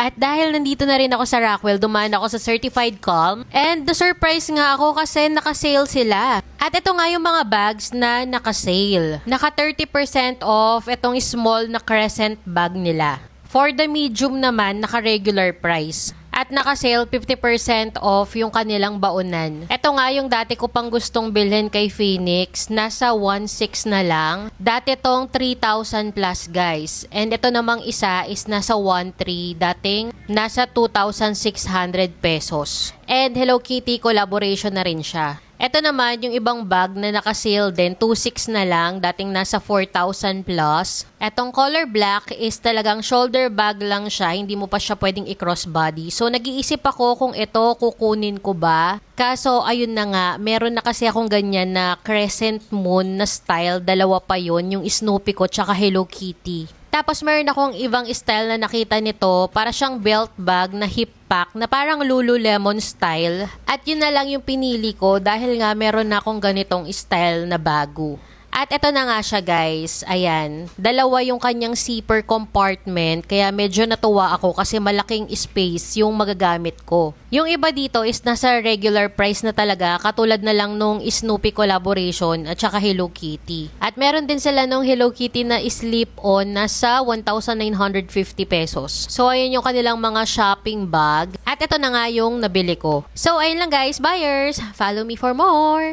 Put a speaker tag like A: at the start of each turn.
A: At dahil nandito na rin ako sa Rockwell, dumaan ako sa Certified Calm. And na-surprise nga ako kasi naka-sale sila. At ito nga yung mga bags na naka-sale. Naka 30% off itong small na crescent bag nila. For the medium naman, naka-regular price. At naka-sale 50% off yung kanilang baonan. Ito nga yung dati ko pang gustong bilhin kay Phoenix. Nasa 1.6 na lang. Dati tong 3,000 plus guys. And ito namang isa is nasa 1.3. Dating nasa 2,600 pesos. And Hello Kitty collaboration na rin siya. Ito naman yung ibang bag na naka-sale din, 2.6 na lang, dating nasa 4,000 plus. Etong color black is talagang shoulder bag lang siya, hindi mo pa siya pwedeng i-crossbody. So nag-iisip ako kung ito kukunin ko ba. Kaso ayun na nga, meron na kasi akong ganyan na crescent moon na style, dalawa pa yun, yung Snoopy ko tsaka Hello Kitty. Tapos meron akong ibang style na nakita nito, para siyang belt bag na hip pack na parang Lululemon style. At yun na lang yung pinili ko dahil nga meron na akong ganitong style na bago. At ito na nga siya guys, ayan, dalawa yung kanyang zipper compartment kaya medyo natuwa ako kasi malaking space yung magagamit ko. Yung iba dito is nasa regular price na talaga katulad na lang nung Snoopy collaboration at saka Hello Kitty. At meron din sila nung Hello Kitty na slip-on nasa 1,950 pesos. So ayun yung kanilang mga shopping bag at ito na nga yung nabili ko. So ayun lang guys, buyers, follow me for more!